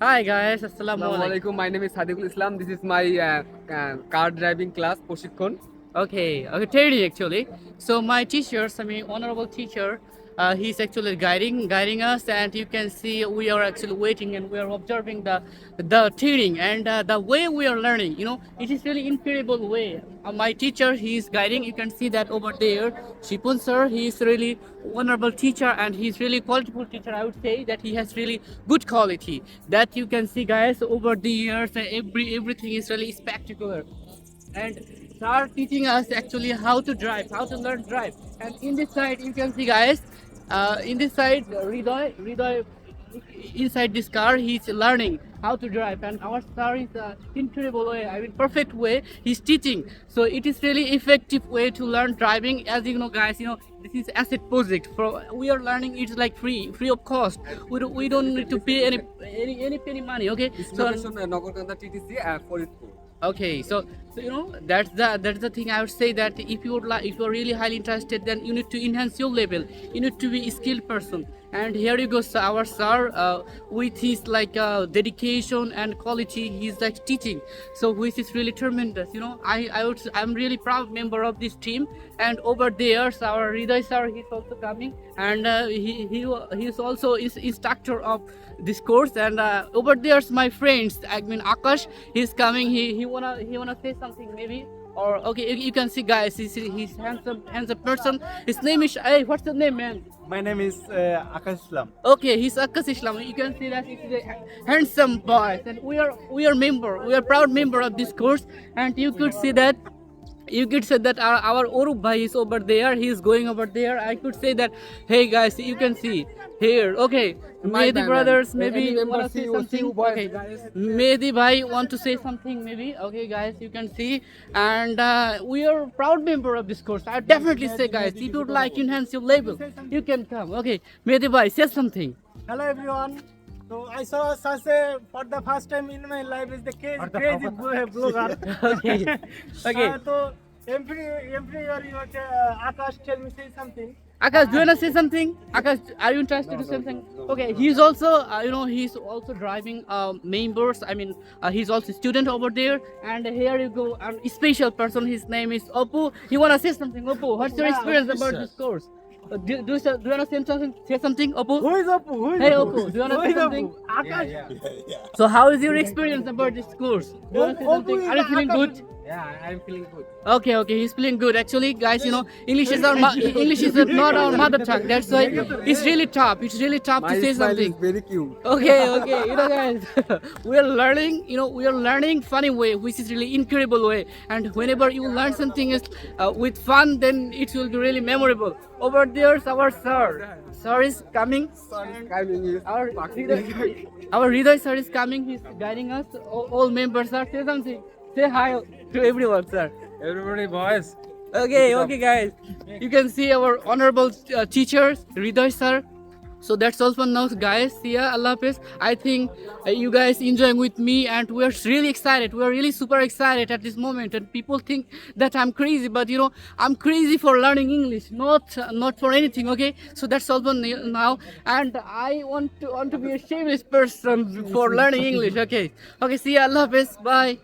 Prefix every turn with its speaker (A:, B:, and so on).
A: Hi guys, Assalamu
B: Assalamu
A: alaikum.
B: alaikum. My name is Sadiqul Islam. This is my car driving class, Proshikon.
A: Okay, training actually. So my teachers, honorable teacher, he's actually guiding us, and you can see we are actually waiting and we are observing the training and the way we are learning. It is really incredible way. My teacher, he is guiding. You can see that over there, Shipun sir, he is really honorable teacher and he's really quality teacher. I would say that he has really good quality. That you can see, guys, over the years, everything is really spectacular and start teaching us actually how to drive, how to learn drive. And in this side, you can see, guys, in this side, Ridoy, inside this car, he's learning how to drive, and our star is incredible way. I mean, perfect way. He's teaching, so it is really effective way to learn driving. As you know, guys, this is asset project. For we are learning, it's like free of cost. We don't need to pay any penny money. Okay,
B: This
A: so
B: location, Nagarkanda TTC, Faridpur.
A: okay, so that's the thing. I would say that if you would like, if you are really highly interested, then you need to enhance your level. You need to be a skilled person. And here you go, sir, our sir, with his like dedication and quality, he's like teaching. So which is really tremendous. I'm really proud member of this team. And over there, so our Hriday sir, he's also coming, and he's also is instructor of this course. And over there's my friends. I mean, Akash, he's coming. He wanna say something maybe. Or okay, you can see, guys. He's handsome person. His name is, hey, what's the name, man?
C: My name is Akash Islam.
A: Okay, he's Akash Islam. You can see that he's a handsome boy, and we are proud member of this course. And you could say that our Orup bhai is over there. He's going over there. I could say that, hey guys, you can see here. Okay,
B: My
A: Mehdi
B: bad,
A: brothers,
B: man.
A: maybe
B: Any member
A: wanna
B: see
A: say
B: you,
A: something.
B: boys,
A: Okay,
B: guys.
A: Mehdi bhai want to say something maybe. Okay, guys, you can see, and we are proud member of this course. I definitely say, guys, if you'd like to enhance your level, you can come. Okay, Mehdi bhai, say something.
C: Hello everyone. So I saw Sase for the first time in my life is the crazy blogger.
A: Okay, okay.
C: So every year you Akash tell me say something.
A: Akash, do you wanna say something? Akash, are you interested to say something? Okay, he's also, he's also driving members. I mean, he's also student over there. And here you go, a special person. His name is Oppo. You wanna say something, Oppo? What's your experience about this course? Do you wanna say something? Say something, Oppo.
C: Who is Oppo? Who is
A: Hey,
C: Oppo?
A: Oppo, do you wanna
C: Who
A: say
C: is
A: something?
C: Oppo? Akash.
A: So, how is your experience about this course? Do you wanna say
C: Oppo
A: something?
C: is
A: Are you feeling
C: Akash.
A: good?
B: Yeah, I'm feeling good.
A: Okay, he's feeling good. Actually, guys, English is English is not our mother tongue. That's why it's really tough. It's really tough
B: My
A: to say
B: smile
A: something.
B: is very cute.
A: Okay, guys, we are learning. We are learning funny way, which is really incredible way. And whenever you learn something is with fun, then it will be really memorable. Over there's our sir. Sir is coming. Our our Hriday sir is coming. He's guiding us. All members are say something. Say hi to everyone, sir.
B: Everybody, boys.
A: Okay, guys. You can see our honorable teachers, Hriday sir. So that's all for now, guys. See ya, Allah Hafiz. I think you guys enjoying with me, and we're really excited. We're really super excited at this moment. And people think that I'm crazy, but I'm crazy for learning English, not for anything. Okay, so that's all for now. And I want to be a shameless person for learning English. Okay. See ya, Allah Hafiz. Bye.